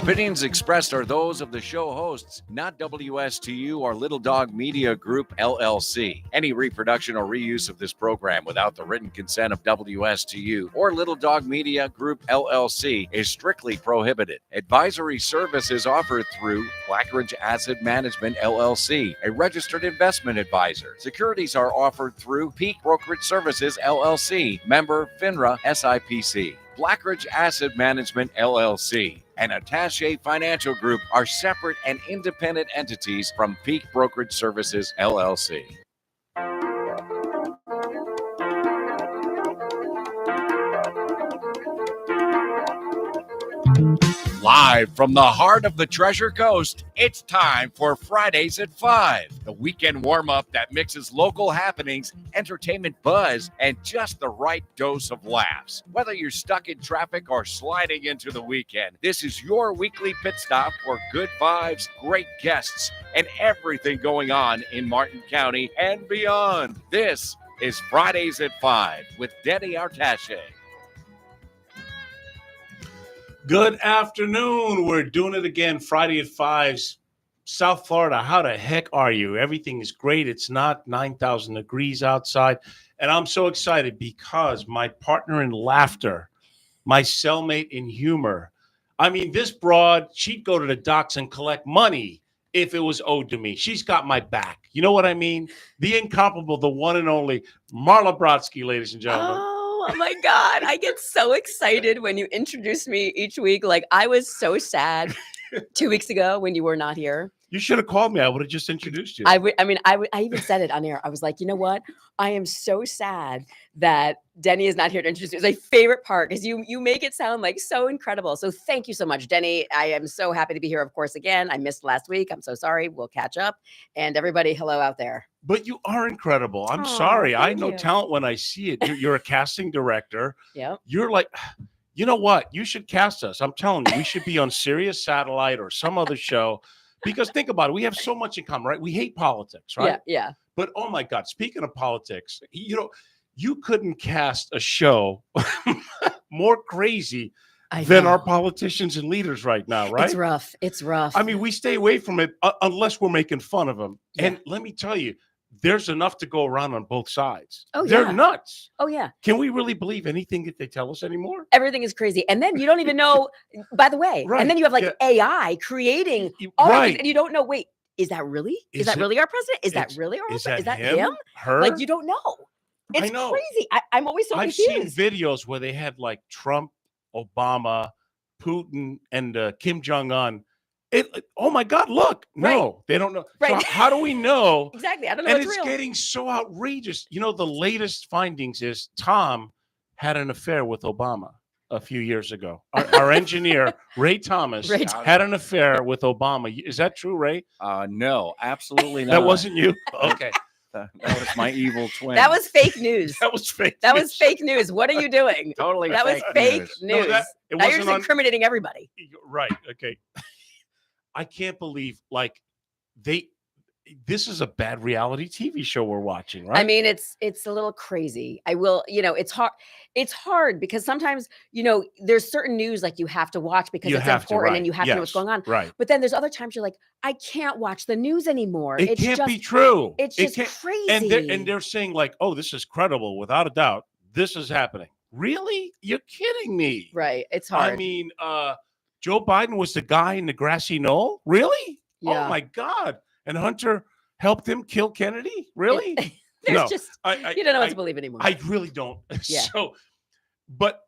Opinions expressed are those of the show hosts, not WSTU or Little Dog Media Group, LLC. Any reproduction or reuse of this program without the written consent of WSTU or Little Dog Media Group, LLC is strictly prohibited. Advisory service is offered through Blackridge Asset Management, LLC, a registered investment advisor. Securities are offered through Peak Brokerage Services, LLC, member FINRA SIPC. Blackridge Asset Management, LLC, and Artache Financial Group are separate and independent entities from Peak Brokerage Services, LLC. Live from the heart of the Treasure Coast, it's time for Fridays at 5, the weekend warm-up that mixes local happenings, entertainment buzz, and just the right dose of laughs. Whether you're stuck in traffic or sliding into the weekend, this is your weekly pit stop for good vibes, great guests, and everything going on in Martin County and beyond. This is Fridays at 5 with Denny Artache. Good afternoon. We're doing it again, Friday at 5, South Florida. How the heck are you? Everything is great. It's not 9,000 degrees outside. And I'm so excited because my partner in laughter, my cellmate in humor, I mean, this broad, she'd go to the docks and collect money if it was owed to me. She's got my back. You know what I mean? The incomparable, the one and only Marla Brodsky, ladies and gentlemen. Oh my God. I get so excited when you introduce me each week. Like, I was so sad 2 weeks ago when you were not here. You should have called me. I would have just introduced you. I even said it on air. I was like, you know what? I am so sad that Denny is not here to introduce me. It's my favorite part because you make it sound like so incredible. So thank you so much, Denny. I am so happy to be here, of course, again. I missed last week. I'm so sorry. We'll catch up. And everybody, hello out there. But you are incredible. I'm sorry. I know you. talent when I see it. You're a casting director. Yeah. You're like, you know what? You should cast us. I'm telling you, we should be on Sirius Satellite or some other show. Because think about it. We have so much in common, right? We hate politics, right? Yeah. But oh my God, speaking of politics, you couldn't cast a show more crazy than our politicians and leaders right now, right? It's rough. I mean, we stay away from it unless we're making fun of them. Yeah. And let me tell you, there's enough to go around on both sides. Oh, They're yeah. nuts. Oh, yeah. Can we really believe anything that they tell us anymore? Everything is crazy. And then you don't even know, by the way, right. And then you have AI creating all of these, and you don't know, wait, is that really? Is that really our president? Is that really our president? Is that him? Her? Like, you don't know. It's crazy. I'm always so confused. I've seen videos where they had like Trump, Obama, Putin, and Kim Jong-un. Oh my God, look. No, they don't know. Right. So how do we know? Exactly. I don't know. And it's real. Getting so outrageous. You know, the latest findings is Tom had an affair with Obama a few years ago. Our engineer, Ray Thomas, had an affair with Obama. Is that true, Ray? No, absolutely not. That wasn't you? Okay. That was my evil twin. That was fake news. That was fake news. What are you doing? Totally That was fake news. No, now you're just incriminating everybody. Right. Okay. I can't believe this is a bad reality TV show we're watching, right? I mean, it's a little crazy. It's hard. It's hard because sometimes, there's certain news like you have to watch because it's important and you have to know what's going on. Right. But then there's other times you're like, I can't watch the news anymore. It can't be true. It's just crazy. And they're saying like, oh, this is credible. Without a doubt, this is happening. Really? You're kidding me. Right. It's hard. I mean, Joe Biden was the guy in the grassy knoll? Really? Yeah. Oh, my God. And Hunter helped him kill Kennedy? Really? You don't know what to believe anymore. I really don't. Yeah. But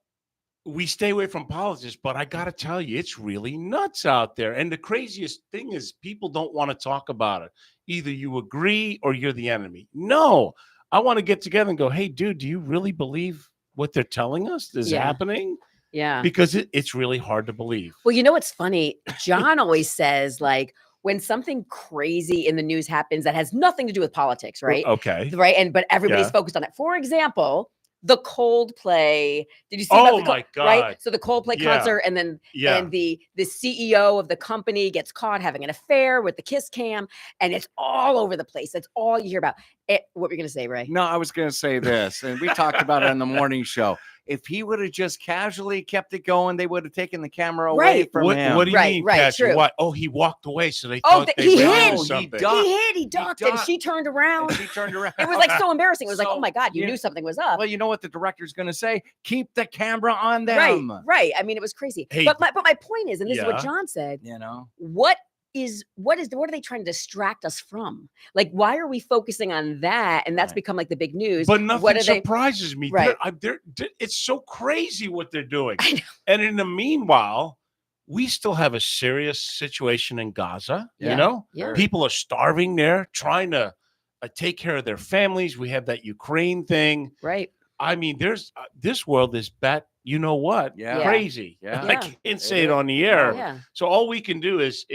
we stay away from politics, but I got to tell you, it's really nuts out there. And the craziest thing is people don't want to talk about it. Either you agree or you're the enemy. No, I want to get together and go, hey, dude, do you really believe what they're telling us is happening? Yeah. Because it's really hard to believe. Well, you know what's funny? John always says, like, when something crazy in the news happens that has nothing to do with politics, right? Okay. Right. But everybody's focused on it. For example, the Coldplay. Did you see about the my God. Right? So the Coldplay concert, and then and the CEO of the company gets caught having an affair with the kiss cam, and it's all over the place. That's all you hear about. What were you going to say, Ray? No, I was going to say this, and we talked about it on the morning show. if he would have just casually kept it going, they would have taken the camera away from him. What do you mean, casual? True. What? Oh, he walked away, so they thought they he ran hid. into something. He ducked, and she turned around. It was like so embarrassing. It was like, oh my God, you knew something was up. Well, you know what the director's going to say? Keep the camera on them. Right. I mean, it was crazy. Hey, but my point is, and this is what John said. You know, what are they trying to distract us from? Like, why are we focusing on that? And that's become like the big news. But nothing surprises me. Right. It's so crazy what they're doing. And in the meanwhile, we still have a serious situation in Gaza. You know, people are starving there, trying to take care of their families. We have that Ukraine thing. Right. I mean, there's this world is you know what? Crazy. I can't say it on the air. Yeah. So all we can do is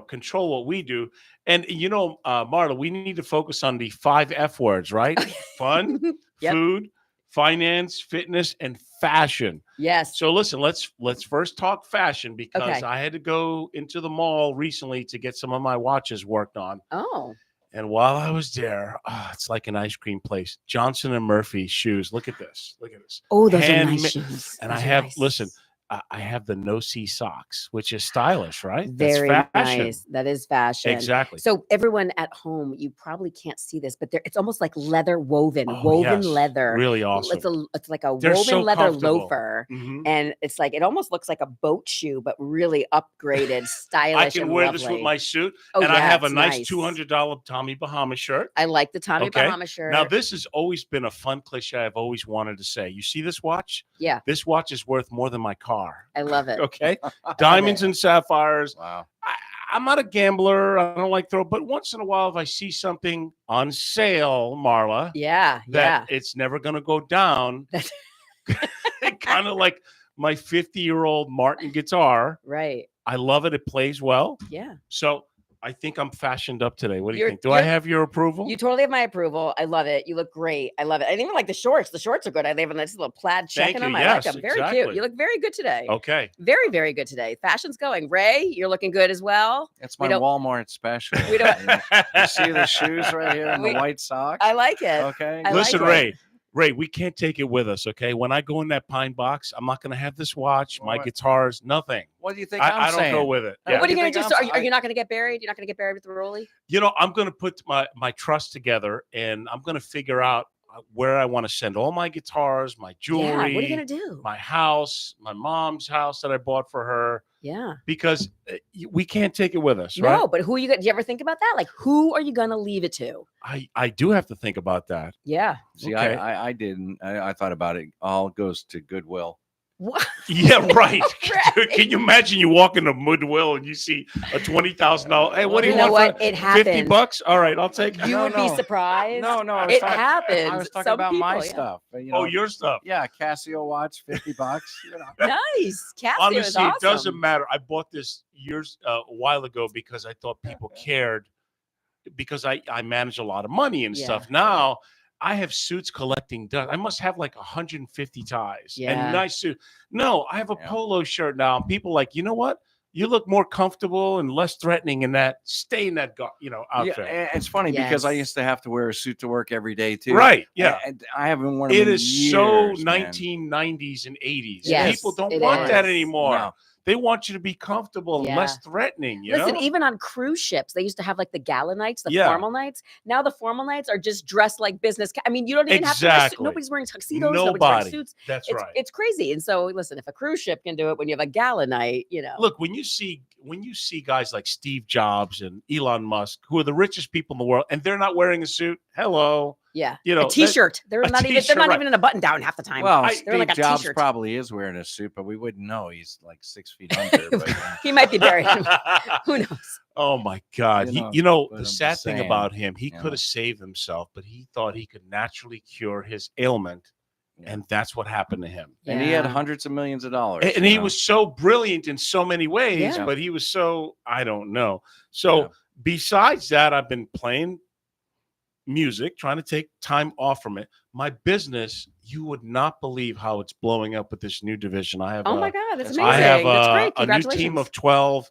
control what we do. And Marla, we need to focus on the 5 F words, right? Fun, food, finance, fitness, and fashion. Yes. So listen, let's first talk fashion, because I had to go into the mall recently to get some of my watches worked on. Oh. And while I was there, it's like an ice cream place. Johnson & Murphy shoes. Look at this. Oh, those are nice shoes. And listen, I have the no-see socks, which is stylish, right? Very That's fashion. nice. That is fashion. Exactly. So everyone at home, you probably can't see this, but it's almost like leather woven leather. Really awesome. It's like a They're woven so leather comfortable. loafer. And it's like, it almost looks like a boat shoe, but really upgraded, stylish. I can wear this with my suit. And I have a nice $200 Tommy Bahama shirt. I like the Tommy Bahama shirt. Now, this has always been a fun cliche I've always wanted to say. You see this watch? Yeah. This watch is worth more than my car. I love it. Okay. Diamonds and sapphires. Wow. I'm not a gambler. I don't like but once in a while, if I see something on sale, Marla, that it's never going to go down, kind of like my 50-year-old Martin guitar. Right. I love it. It plays well. Yeah. So I think I'm fashioned up today. What do you think? Do I have your approval? You totally have my approval. I love it. You look great. I love it. I even like the shorts. The shorts are good. I have a nice little plaid check in them. I like them. Very cute. You look very good today. Okay. Very, very good today. Fashion's going. Ray, you're looking good as well. It's my Walmart special. We don't. You see the shoes right here and the white socks? I like it. Okay. Listen, Ray, we can't take it with us, okay? When I go in that pine box, I'm not going to have this watch, my guitars, nothing. What do you think I don't go with it. What are you going to do? So are you not going to get buried? You're not going to get buried with the rollie? I'm going to put my trust together, and I'm going to figure out where I want to send all my guitars, my jewelry. Yeah, what are you going to do? My house, my mom's house that I bought for her. Yeah. Because we can't take it with us, right? No, but who are you going to, do you ever think about that? Like, who are you going to leave it to? I do have to think about that. Yeah. See, okay. I didn't. I thought about it. All goes to Goodwill. What? Yeah, right. Can you imagine you walk into Goodwill and you see a $20,000? Hey, what do you want? What? It happened. $50? All right, I'll take it. You would be surprised. No, it happens. I was talking about my stuff. Your stuff. Yeah, Casio watch, $50. Nice. Casio Honestly, is awesome. It doesn't matter. I bought this a while ago because I thought people cared, because I manage a lot of money and stuff. Now I have suits collecting dust. I must have like 150 ties and nice suit. No, I have a polo shirt now. And people like, you know what? You look more comfortable and less threatening in that. Stay in that, outfit. Yeah, it's funny because I used to have to wear a suit to work every day too. Right. Yeah. And I haven't worn them It in is years, so man. 1990s and 80s. Yes, people don't want that anymore. No. They want you to be comfortable and less threatening. Listen, even on cruise ships, they used to have like the gala nights, the formal nights. Now the formal nights are just dressed like business. I mean, you don't even have to wear suits. Nobody's wearing tuxedos. Nobody's wearing suits. That's right. It's crazy. And so, listen, if a cruise ship can do it when you have a gala night, Look, when you see guys like Steve Jobs and Elon Musk, who are the richest people in the world, and they're not wearing a suit, hello. Yeah, a t-shirt. They're not even in a button down half the time. Well, they're Steve like a Jobs t-shirt. probably is wearing a suit, but we wouldn't know. He's like 6 feet under. But, he might be buried. Who knows? Oh my God! The sad thing about him, he could have saved himself, but he thought he could naturally cure his ailment, and that's what happened to him. And he had hundreds of millions of dollars. And he was so brilliant in so many ways, but he was so I don't know. So besides that, I've been playing music, trying to take time off from it. My business, you would not believe how it's blowing up with this new division. I have my God, that's amazing. I have that's great. a new team of 12,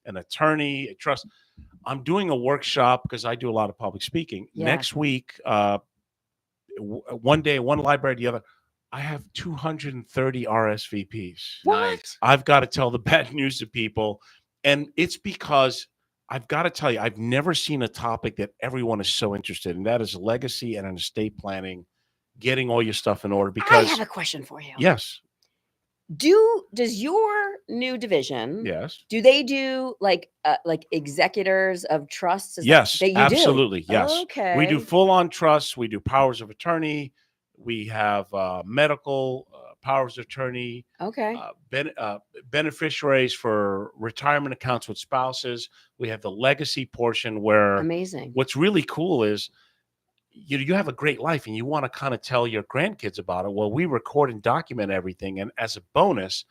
an attorney, a trust. I'm doing a workshop because I do a lot of public speaking. Next week, one day, one library, the other, I have 230 RSVPs. What? Nice. I've got to tell the bad news to people. And it's because I've got to tell you, I've never seen a topic that everyone is so interested in. That is legacy and estate planning, getting all your stuff in order. I Because have a question for you. yes, Does your new division, yes, do they do like executors of trusts? Is yes, that you absolutely, do? yes. Okay. We do full-on trusts. We do powers of attorney. We have medical powers of attorney. Okay. Beneficiaries for retirement accounts with spouses. We have the legacy portion where Amazing. what's really cool is you have a great life and you want to kind of tell your grandkids about it. Well, we record and document everything. And as a bonus,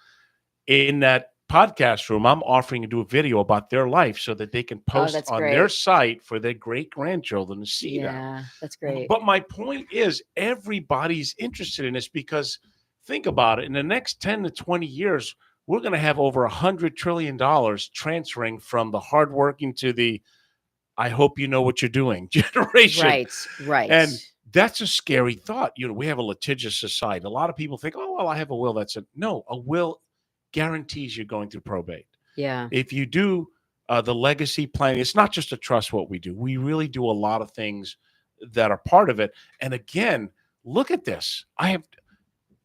in that podcast room, I'm offering to do a video about their life so that they can post that's on their great. site for their great grandchildren to see that. Yeah, that's great. But my point is, everybody's interested in this because think about it. In the next 10 to 20 years, we're going to have over $100 trillion transferring from the hardworking to the I hope you know what you're doing generation. Right. And that's a scary thought. We have a litigious society. A lot of people think, oh, well, I have a will. That's it. No, a will guarantees you're going through probate. Yeah. If you do the legacy planning, it's not just a trust what we do. We really do a lot of things that are part of it. And again, look at this. I have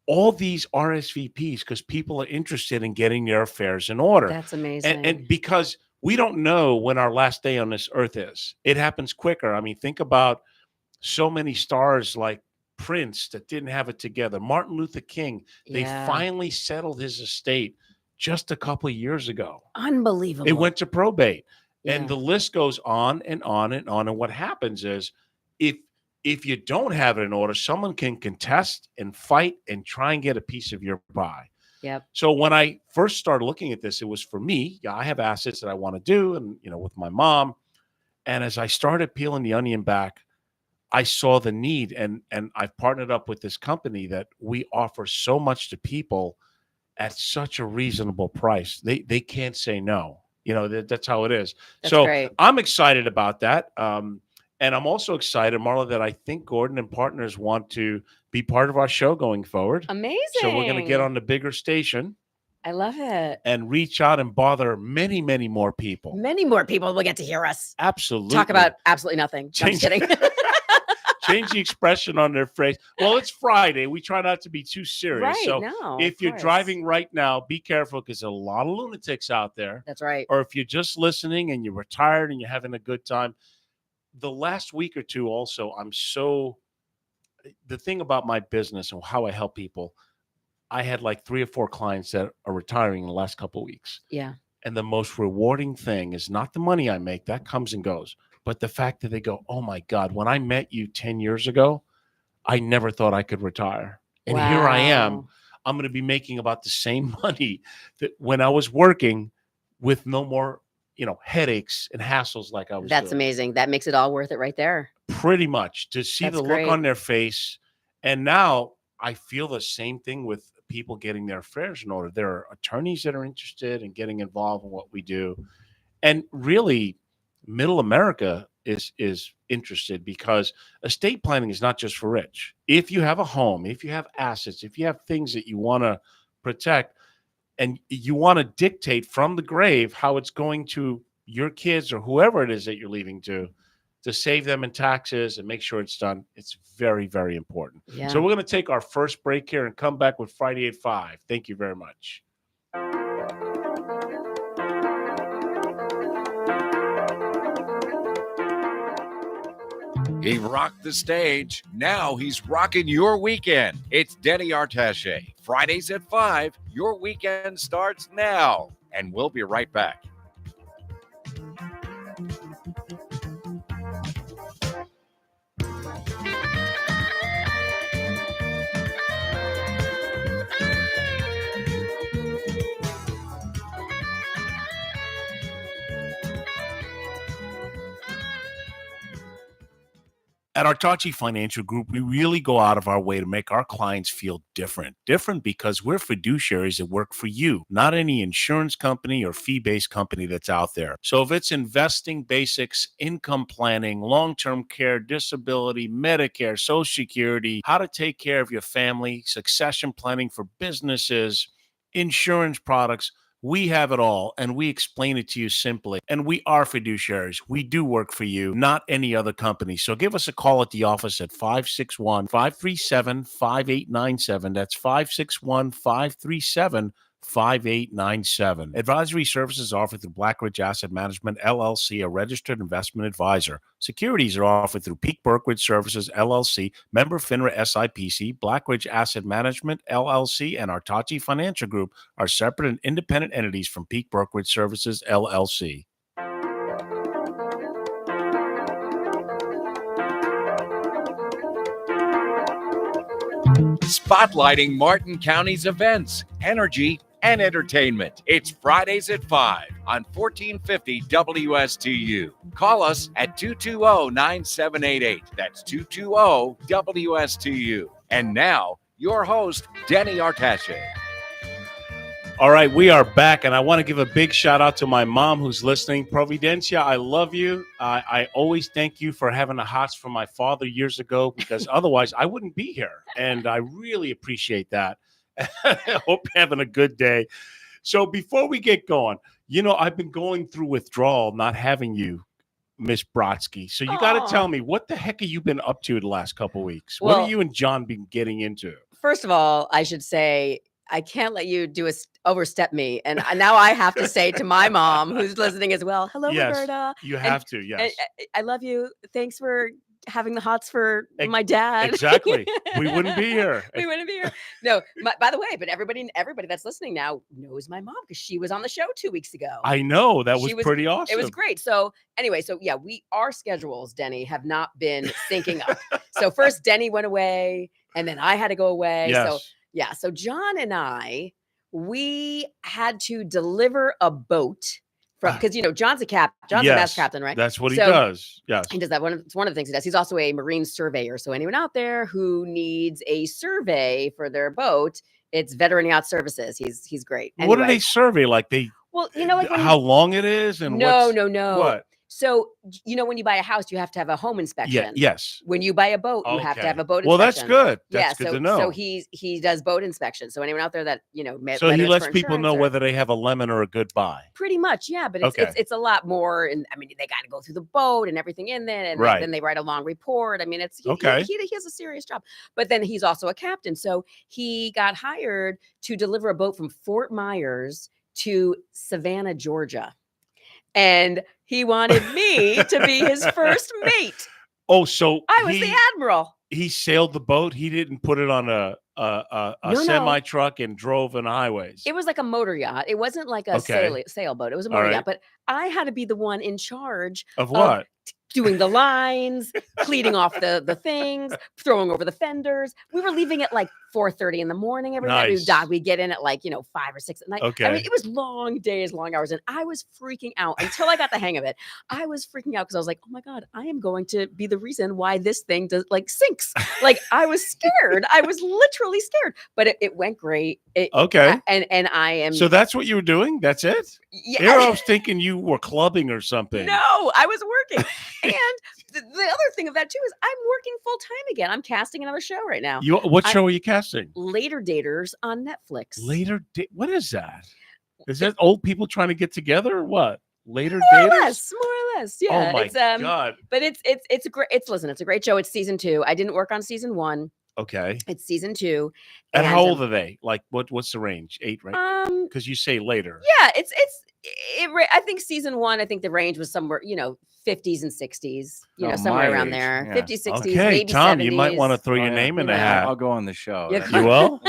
all these RSVPs because people are interested in getting their affairs in order. That's amazing. And because we don't know when our last day on this earth is. It happens quicker. I mean, think about so many stars like Prince that didn't have it together. Martin Luther King, they finally settled his estate just a couple of years ago. Unbelievable. It went to probate. Yeah. And the list goes on and on and on. And what happens is if you don't have it in order, someone can contest and fight and try and get a piece of your pie. Yep. So when I first started looking at this, it was for me. Yeah, I have assets that I want to do, and with my mom. And as I started peeling the onion back, I saw the need, and I've partnered up with this company that we offer so much to people at such a reasonable price. They can't say no. That's how it is. That's so great. I'm excited about that. And I'm also excited, Marla, that I think Gordon and partners want to be part of our show going forward. Amazing. So we're going to get on the bigger station. I love it. And reach out and bother many, many more people. Many more people will get to hear us. Absolutely. Talk about absolutely nothing. I'm just kidding. Change the expression on their face. Well, it's Friday. We try not to be too serious. Right, so no, if of you're course. driving right now, be careful because there's a lot of lunatics out there. That's right. Or if you're just listening and you're retired and you're having a good time. The last week or two also, the thing about my business and how I help people, I had like 3 or 4 clients that are retiring in the last couple of weeks. Yeah. And the most rewarding thing is not the money I make, that comes and goes, but the fact that they go, oh my God, when I met you 10 years ago, I never thought I could retire. And here I am. I'm going to be making about the same money that when I was working with no more, headaches and hassles like I was That's doing. amazing. That makes it all worth it right there. Pretty much to see That's the great. look on their face. And now I feel the same thing with people getting their affairs in order. There are attorneys that are interested in getting involved in what we do. And really, middle America is interested because estate planning is not just for rich. If you have a home, if you have assets, if you have things that you want to protect, and you want to dictate from the grave how it's going to your kids or whoever it is that you're leaving to save them in taxes and make sure it's done. It's very, very important. Yeah. So we're going to take our first break here and come back with Friday at 5. Thank you very much. He rocked the stage. Now he's rocking your weekend. It's Denny Artache. Fridays at 5. Your weekend starts now. And we'll be right back. At Artache Financial Group, we really go out of our way to make our clients feel different. Different because we're fiduciaries that work for you, not any insurance company or fee-based company that's out there. So if it's investing basics, income planning, long-term care, disability, Medicare, Social Security, how to take care of your family, succession planning for businesses, insurance products, we have it all, and we explain it to you simply. And we are fiduciaries. We do work for you, not any other company. So give us a call at the office at 561-537-5897. That's 561-537-5897. Advisory services offered through Blackridge Asset Management, LLC, a registered investment advisor. Securities are offered through Peak Brokerage Services, LLC, member FINRA SIPC, Blackridge Asset Management, LLC, and Artache Financial Group are separate and independent entities from Peak Brokerage Services, LLC. Spotlighting Martin County's events, energy, and entertainment. It's Fridays at 5 on 1450 WSTU. Call us at 220-9788. That's 220-WSTU. And now, your host, Denny Artache. All right, we are back, and I want to give a big shout out to my mom who's listening. Providencia, I love you. I always thank you for having the hots for my father years ago, because otherwise I wouldn't be here, and I really appreciate that. I hope you're having a good day. So before we get going, I've been going through withdrawal not having you, Miss Brodsky. So you got to tell me, what the heck have you been up to the last couple of weeks? What have you and John been getting into? First of all, I should say, I can't let you overstep me. And now I have to say to my mom, who's listening as well, hello, Yes, Roberta. you have to, yes. I love you. Thanks for having the hots for my dad. Exactly. We wouldn't be here. We wouldn't be here. No, by the way, but everybody that's listening now knows my mom because she was on the show 2 weeks ago. I know. That was pretty awesome. It was great. So anyway, yeah, our schedules, Denny, have not been syncing up. So first Denny went away and then I had to go away. Yes. So yeah, so John and we had to deliver a boat from, because John's a master captain, right? That's what he does. Yes, he does that. It's one of the things he does. He's also a marine surveyor. So anyone out there who needs a survey for their boat, it's Veteran Yacht Services. He's great. Anyway, what do they survey? Like how long it is and no. What? So, when you buy a house, you have to have a home inspection. Yeah, yes. When you buy a boat, you have to have a boat inspection. Well, that's good. That's good to know. So he does boat inspection. So anyone out there that, so he lets people know whether they have a lemon or a good buy. Pretty much, yeah. But it's a lot more. And I mean, they got to go through the boat and everything in there. And then they write a long report. I mean, he has a serious job. But then he's also a captain. So he got hired to deliver a boat from Fort Myers to Savannah, Georgia. And he wanted me to be his first mate. Oh, so I was the admiral. He sailed the boat. He didn't put it on a semi truck and drove on highways. It was like a motor yacht. It wasn't like a sailboat. It was a motor yacht. But I had to be the one in charge of what? Doing the lines, cleaning off the things, throwing over the fenders. We were leaving at like 4:30 in the morning every night. We'd get in at 5 or 6 at night. Okay. I mean, it was long days, long hours. And I was freaking out until I got the hang of it. I was freaking out because I was like, oh my God, I am going to be the reason why this thing sinks. I was scared. I was literally scared. But it went great. Okay. And I am. So that's what you were doing? That's it? Yeah. Here I was thinking you were clubbing or something. No, I was working. And the other thing of that too is I'm working full time again. I'm casting another show right now. What show are you casting? Later Daters on Netflix. What is that? Is that old people trying to get together or what? Later More Daters? or less. Yeah. Oh my God. But it's a great. It's a great show. It's season 2. I didn't work on season 1. Okay. It's season 2. And how old are they? Like what's the range? 8, right? Because you say later. Yeah, I think season 1, I think the range was somewhere, 50s and 60s, somewhere around there. Yeah. 50s, 60s, okay, maybe Tom, 70s. You might want to throw your name in the hat. I'll go on the show. You will?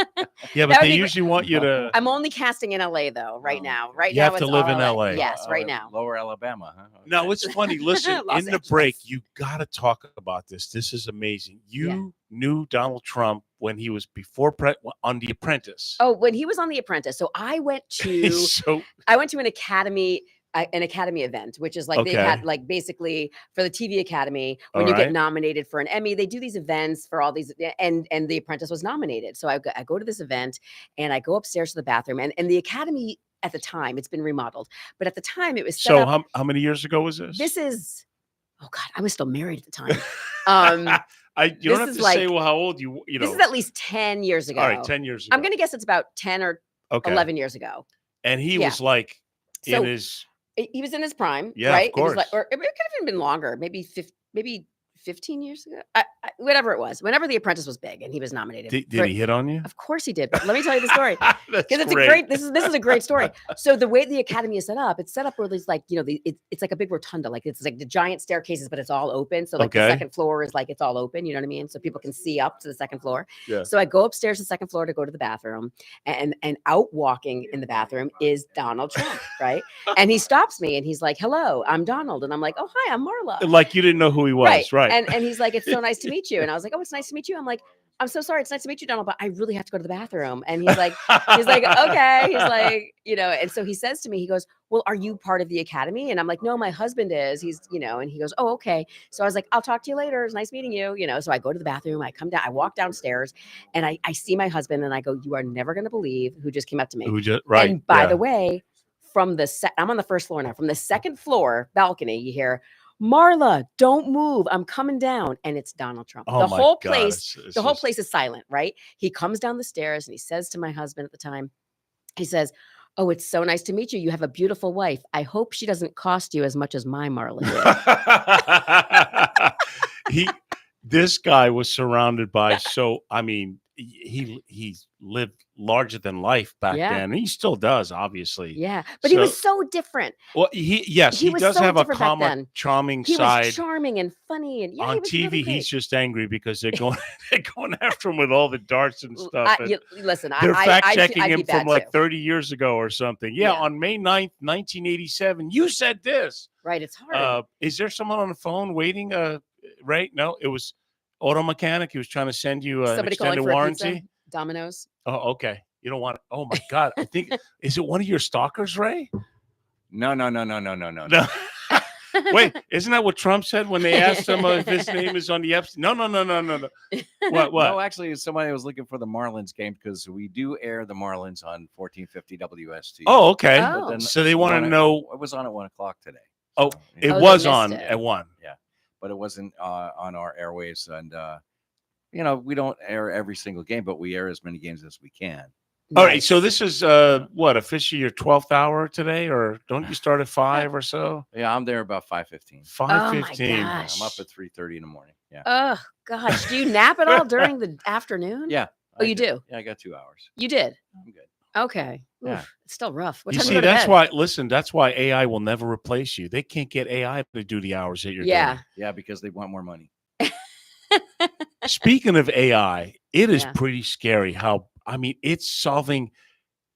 Yeah, but they usually want you to. I'm only casting in LA though, right now. You have to live in LA. Yes, right now. Lower Alabama, huh? Okay. No, it's funny. Listen, in the break, you got to talk about this. This is amazing. You knew Donald Trump when he was on The Apprentice. Oh, when he was on The Apprentice. So I went to an academy an Academy event, which is like Okay. like basically for the TV Academy, when All you get right. nominated for an Emmy, they do these events for all these, and The Apprentice was nominated. So I go to this event and I go upstairs to the bathroom, and the Academy at the time, it's been remodeled, but at the time it was set So up. how many years ago was this? This is, oh God, I was still married at the time. You don't this have is to say like- how old you this know. is at least 10 years ago. All right, 10 years ago. I'm going to guess it's about 10 or Okay. 11 years ago. And he Yeah. was like So in his he was in his prime, Yeah, right? of course. It was like, or it could have even been longer, maybe 15 years ago, whatever it was. Whenever The Apprentice was big and he was nominated. Did he hit on you? Of course he did. But let me tell you the story. That's Because it's great. a great. This is a great story. So the way the Academy is set up, it's set up where there's like, it's like a big rotunda, like it's like the giant staircases, but it's all open. So like the Okay. second floor is like it's all open. You know what I mean? So people can see up to the second floor. Yeah. So I go upstairs to the second floor to go to the bathroom, and out walking in the bathroom is Donald Trump, right? And he stops me and he's like, "Hello, I'm Donald," and I'm like, "Oh, hi, I'm Marla." Like you didn't know who he was, right? And he's like, "It's so nice to meet you." And I was like, "Oh, it's nice to meet you." I'm like, "I'm so sorry. It's nice to meet you, Donald, but I really have to go to the bathroom." And he's like, "Okay." He's like, and so he says to me, he goes, "Well, are you part of the Academy?" And I'm like, "No, my husband is." He's, and he goes, "Oh, okay." So I was like, "I'll talk to you later. It's nice meeting you." So I go to the bathroom, I come down, I walk downstairs, and I see my husband, and I go, "You are never going to believe who just came up to me." Who just right. And by yeah. the way, I'm on the first floor now. From the second floor balcony, you hear, "Marla, don't move. I'm coming down." And it's Donald Trump. Oh The my whole God, place, it's the whole just- place is silent, right? He comes down the stairs and he says to my husband at the time, he says, "Oh, it's so nice to meet you. You have a beautiful wife. I hope she doesn't cost you as much as my Marla did." This guy was surrounded by he lived larger than life back Yeah. then. He still does, obviously. Yeah. But he was so different. Well, he He was does so have a different back calmer, then. charming He side. was charming and funny. And On he was TV, really great. he's just angry because they're going after him with all the darts and stuff. And Listen, they're fact I'd checking be him from bad like too. 30 years ago or something. Yeah, Yeah. on May 9th, 1987, you said this. Right. It's hard. Is there someone on the phone waiting? Right? No, it was auto mechanic. He was trying to send you an Somebody calling extended for a warranty. pizza? Domino's. Oh, okay. You don't want. Oh my God! I think is it one of your stalkers, Ray? No. No. Wait, isn't that what Trump said when they asked him if his name is on the Epstein? No. What? No, actually, somebody was looking for the Marlins game because we do air the Marlins on 1450 WST. Oh, okay. Oh. But then So they want to on at- know. It was on at 1:00 today. Oh, So, it they was missed on it. at 1. but it wasn't on our airwaves. And, we don't air every single game, but we air as many games as we can. All right. So Nice. this is officially your 12th hour today, or don't you start at 5 or so? Yeah, I'm there about 5:15. 5:15. gosh. I'm up at 3:30 in the morning. Yeah. Oh gosh, do you nap at all during the afternoon? Yeah. Oh, you do? Yeah, I got 2 hours. You did. I'm good. Okay. Yeah. Oof, it's still rough. What You time see, you go to that's bed? why. Listen, that's why AI will never replace you. They can't get AI to do the hours that you're Yeah. Yeah, because they want more money. doing. Speaking of AI, it is Yeah. pretty scary. It's solving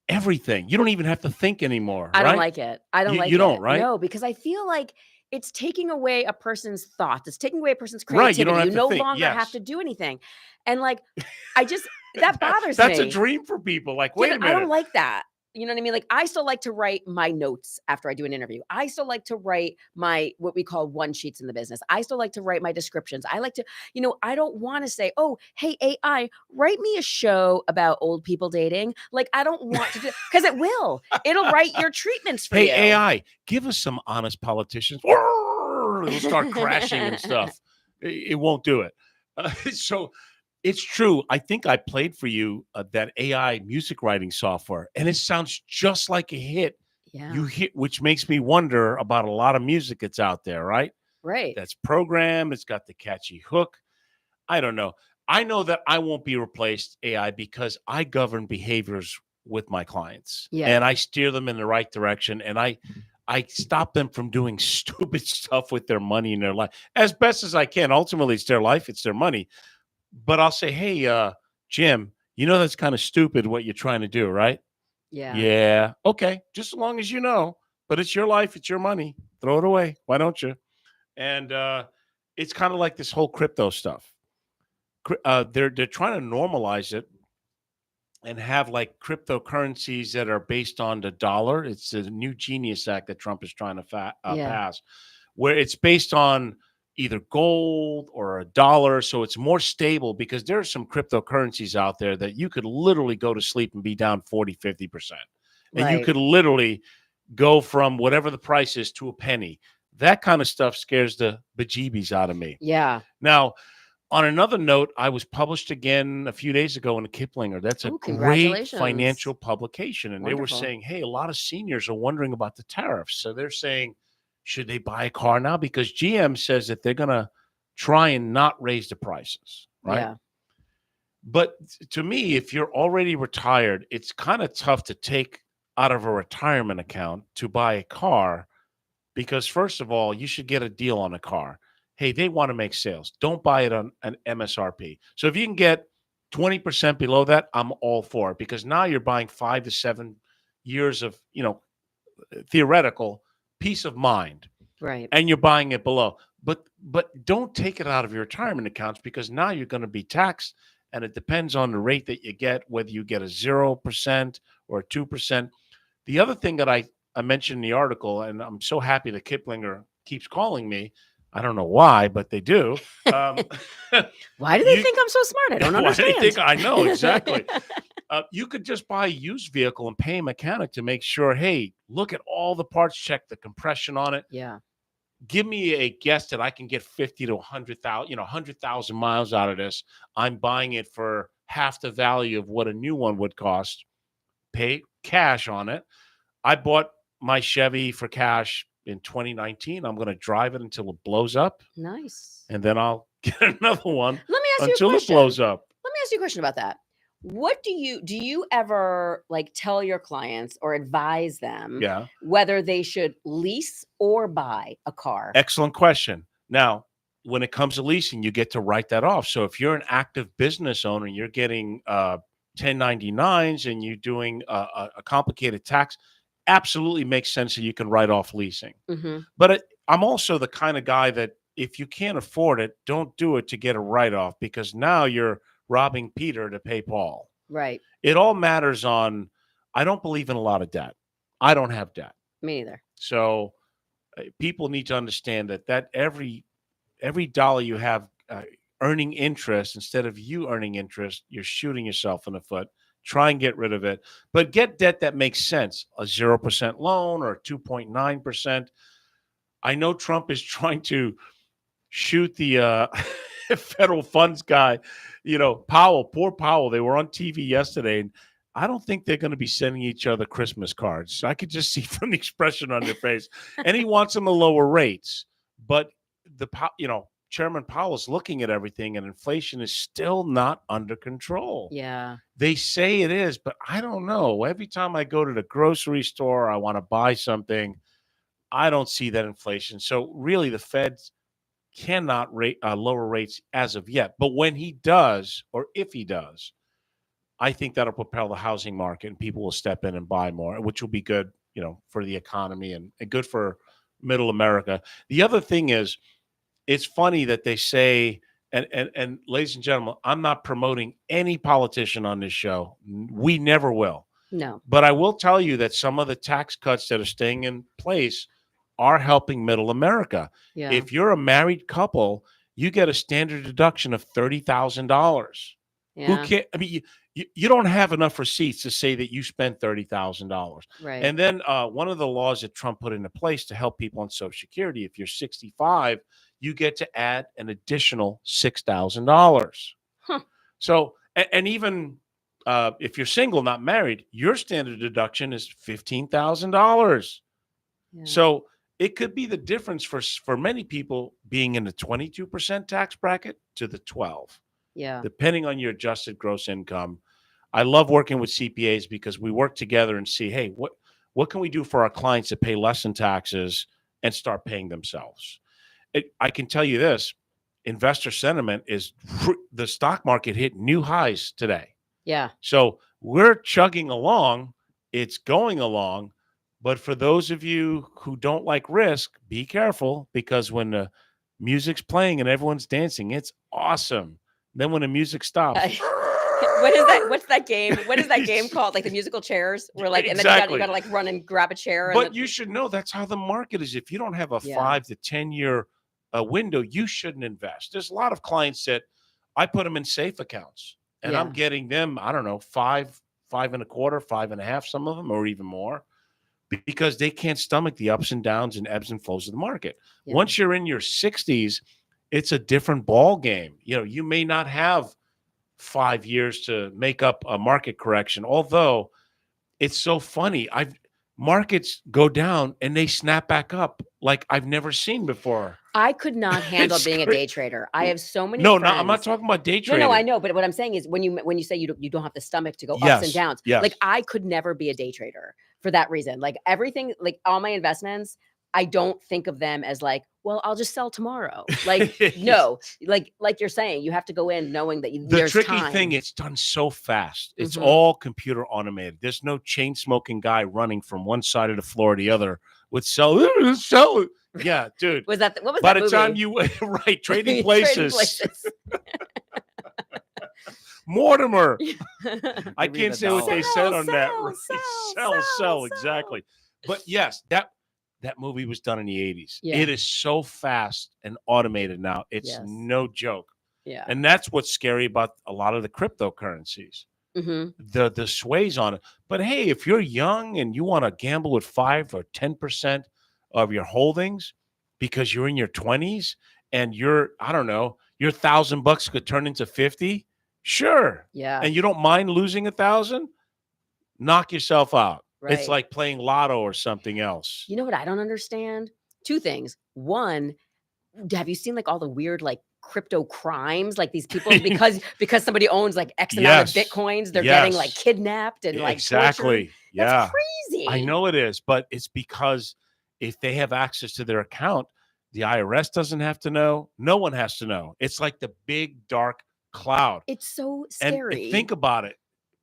everything. You don't even have to think anymore. I don't right? like it. I don't You- like you it. don't, right? No, because I feel like it's taking away a person's thoughts. It's taking away a person's Right, you creativity. don't have You to no think, longer have yes. to do anything. And like, that bothers That's me. a dream for people. Like, Yeah, wait a but I minute. don't like that. You know what I mean? Like, I still like to write my notes after I do an interview. I still like to write what we call one sheets in the business. I still like to write my descriptions. I like to, I don't want to say, "Oh, hey, AI, write me a show about old people dating." Like, I don't want to do because it will. It'll write your treatments for Hey, you. AI, give us some honest politicians. It'll start crashing and stuff. It won't do it. So it's true. I think I played for you that AI music writing software, and it sounds just like a hit. Yeah. You hit, which makes me wonder about a lot of music that's out there, right? Right. That's programmed. It's got the catchy hook. I don't know. I know that I won't be replaced AI because I govern behaviors with my clients, Yeah. and I steer them in the right direction, and I stop them from doing stupid stuff with their money in their life as best as I can. Ultimately, it's their life, it's their money. But I'll say, "Hey, Jim, that's kind of stupid what you're trying to do, right?" Yeah. Yeah. Okay. Just as long as you know, but it's your life, it's your money. Throw it away. Why don't you? And it's kind of like this whole crypto stuff. They're trying to normalize it. and have like cryptocurrencies that are based on the dollar. It's the new Genius Act that Trump is trying to pass, where it's based on either gold or a dollar. So it's more stable, because there are some cryptocurrencies out there that you could literally go to sleep and be down 40, 50%. And you Right. could literally go from whatever the price is to a penny. That kind of stuff scares the bejeebies out of me. Yeah. Now, on another note, I was published again a few days ago in a Kiplinger. That's a Ooh, great congratulations. financial publication. And they were Wonderful. saying, hey, a lot of seniors are wondering about the tariffs. So they're saying, should they buy a car now? Because GM says that they're going to try and not raise the prices, right? Yeah. But to me, if you're already retired, it's kind of tough to take out of a retirement account to buy a car, because first of all, you should get a deal on a car. Hey, they want to make sales. Don't buy it on an MSRP. So if you can get 20% below that, I'm all for it, because now you're buying 5 to 7 years of, theoretical peace of mind, Right. and you're buying it below. But don't take it out of your retirement accounts, because now you're going to be taxed, and it depends on the rate that you get, whether you get a 0% or a 2%. The other thing that I mentioned in the article, and I'm so happy that Kiplinger keeps calling me. I don't know why, but they do. Why do they think I'm so smart? I don't understand. Why do they think I know exactly? You could just buy a used vehicle and pay a mechanic to make sure, hey, look at all the parts, check the compression on it. Yeah. Give me a guess that I can get 50 to 100,000, 100,000 miles out of this. I'm buying it for half the value of what a new one would cost. Pay cash on it. I bought my Chevy for cash in 2019. I'm going to drive it until it blows up. Nice. And then I'll get another one Let me ask you a until it question. blows up. Let me ask you a question about that. What do you ever like tell your clients or advise them Yeah. whether they should lease or buy a car? Excellent question. Now, when it comes to leasing, you get to write that off. So if you're an active business owner, you're getting 1099s and you're doing a complicated tax, absolutely makes sense that you can write off leasing. Mm-hmm. But I'm also the kind of guy that if you can't afford it, don't do it to get a write-off, because now you're robbing Peter to pay Paul. Right. It all matters on, I don't believe in a lot of debt. I don't have debt. Me either. So people need to understand that every dollar you have earning interest, instead of you earning interest, you're shooting yourself in the foot. Try and get rid of it, but get debt that makes sense. A 0% loan or 2.9%. I know Trump is trying to shoot the federal funds guy, Powell, poor Powell. They were on TV yesterday, and I don't think they're going to be sending each other Christmas cards. I could just see from the expression on their face. And he wants them to lower rates, but Chairman Powell is looking at everything, and inflation is still not under control. Yeah. They say it is, but I don't know. Every time I go to the grocery store, I want to buy something, I don't see that inflation. So really, the Fed cannot lower rates as of yet. But when he does, or if he does, I think that'll propel the housing market, and people will step in and buy more, which will be good, for the economy and good for middle America. The other thing is, it's funny that they say, and ladies and gentlemen, I'm not promoting any politician on this show. We never will. No. But I will tell you that some of the tax cuts that are staying in place are helping middle America. Yeah. If you're a married couple, you get a standard deduction of $30,000. Yeah. Who can't? I mean, you don't have enough receipts to say that you spent $30,000. Right. And then one of the laws that Trump put into place to help people on Social Security, if you're 65, you get to add an additional $6,000. Huh. So, and even if you're single, not married, your standard deduction is $15,000. Yeah. So it could be the difference for many people being in the 22% tax bracket to the 12, Yeah. depending on your adjusted gross income. I love working with CPAs because we work together and see, hey, what can we do for our clients that pay less in taxes and start paying themselves? I can tell you this, investor sentiment is, the stock market hit new highs today. Yeah. So we're chugging along. It's going along. But for those of you who don't like risk, be careful, because when the music's playing and everyone's dancing, it's awesome. Then when the music stops, What is that? What's that game? What is that game called? Like the musical chairs, where like, and then Exactly. you got to like run and grab a chair. And But you should know that's how the market is. If you don't have a 5 to 10 year window, you shouldn't invest. There's a lot of clients that I put them in safe accounts, and I'm getting them, I don't know, 5.25, 5.5, some of them, or even more, because they can't stomach the ups and downs and ebbs and flows of the market. Yeah. Once you're in your 60s, it's a different ball game. You know, you may not have 5 years to make up a market correction, although it's so funny. Markets go down and they snap back up like I've never seen before. I could not handle being a day trader. I have so many No, friends. I'm not talking about day trading. No, I know, but what I'm saying is when you say you don't have the stomach to go ups and downs, like I could never be a day trader for that reason. Like everything, like all my investments, I don't think of them as like, well, I'll just sell tomorrow. Like, no, like you're saying, you have to go in knowing that there's tricky time. thing, it's done so fast. It's all computer automated. There's no chain smoking guy running from one side of the floor to the other with sell. Yeah, dude. What was that By movie? the time you right, Trading Places. Mortimer. I can't say what they said on that. Sell, exactly. But yes, that movie was done in the 80s. Yeah. It is so fast and automated now. It's no joke. Yeah. And that's what's scary about a lot of the cryptocurrencies. The sways on it. But hey, if you're young and you want to gamble with 5 or 10% of your holdings because you're in your 20s and your $1,000 could turn into 50, sure. Yeah. And you don't mind losing 1,000, knock yourself out. Right. It's like playing lotto or something else. You know what I don't understand? 2 things. One, have you seen like all the weird like crypto crimes? Like these people because somebody owns like X amount of Bitcoins, they're getting like kidnapped and like exactly. tortured. That's crazy. I know it is, but it's because if they have access to their account, the IRS doesn't have to know. No one has to know. It's like the big dark cloud. It's so scary. And think about it.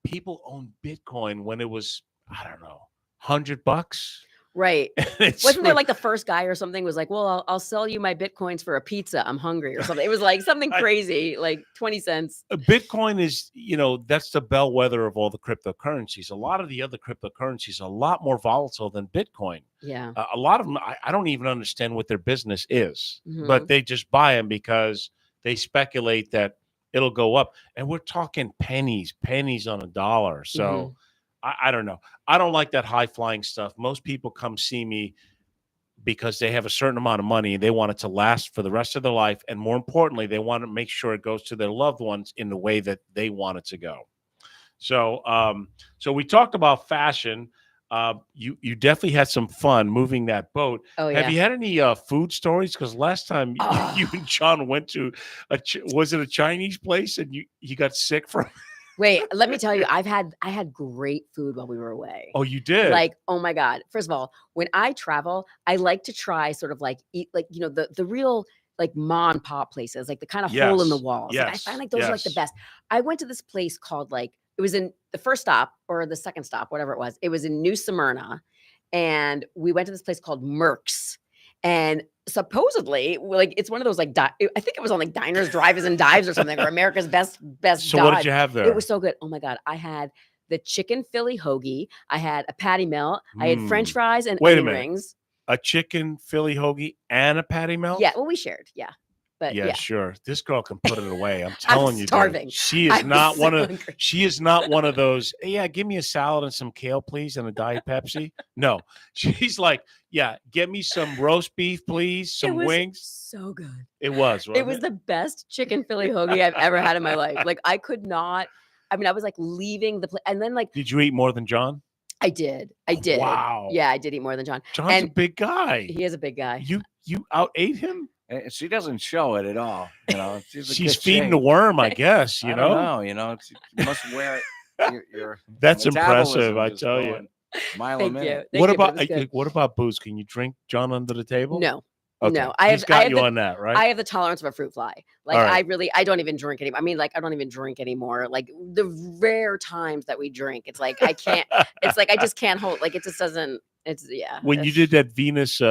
People owned Bitcoin when it was, I don't know, $100. Right. Wasn't there like the first guy or something was like, well, I'll sell you my Bitcoins for a pizza. I'm hungry or something. It was like something crazy, like 20 cents. Bitcoin is, that's the bellwether of all the cryptocurrencies. A lot of the other cryptocurrencies are a lot more volatile than Bitcoin. Yeah. A lot of them, I don't even understand what their business is, but they just buy them because they speculate that it'll go up. And we're talking pennies on a dollar. So I don't know. I don't like that high flying stuff. Most people come see me because they have a certain amount of money and they want it to last for the rest of their life. And more importantly, they want to make sure it goes to their loved ones in the way that they want it to go. So, so we talked about fashion. You definitely had some fun moving that boat. Oh, yeah. Have you had any food stories? Because last time you and John went to was it a Chinese place and you got sick from? Wait, let me tell you, I had great food while we were away. Oh, you did? Like, oh my God. First of all, when I travel, I like to try sort of like eat like, the real like mom and pop places, like the kind of hole in the walls. Like, I find like those are like the best. I went to this place called like, it was in the first stop or the second stop, whatever it was. It was in New Smyrna. And we went to this place called Merck's. And supposedly, like, it's one of those like, I think it was on like Diners, Drive-Ins, and Dives or something, or America's Best. So what did you have there? It was so good. Oh my God. I had the chicken Philly hoagie. I had a patty melt. I had French fries and onion rings. A chicken Philly hoagie and a patty melt? Yeah. Well, we shared. Yeah. But yeah, sure. This girl can put it away. I'm telling you, starving. Dude, she is not one of. She is not one of those. Yeah, give me a salad and some kale, please, and a Diet Pepsi. No, she's like, yeah, get me some roast beef, please, some wings. So good. It was. It was the best chicken Philly hoagie I've ever had in my life. Like I could not. I mean, I was like leaving the place, and then like. Did you eat more than John? I did. I did. Wow. Yeah, I did eat more than John. John's a big guy. He is a big guy. You out ate him? She doesn't show it at all. She's feeding the worm, I guess. You know. You must wear it. That's impressive, I tell you. Mile a minute. What about booze? Can you drink John under the table? No. Okay. No, He's got you on that, right? I have the tolerance of a fruit fly. Like I don't even drink anymore. I mean, like I don't even drink anymore. Like the rare times that we drink, it's like I can't. It's like I just can't hold. Like it just doesn't. It's When you did that Venus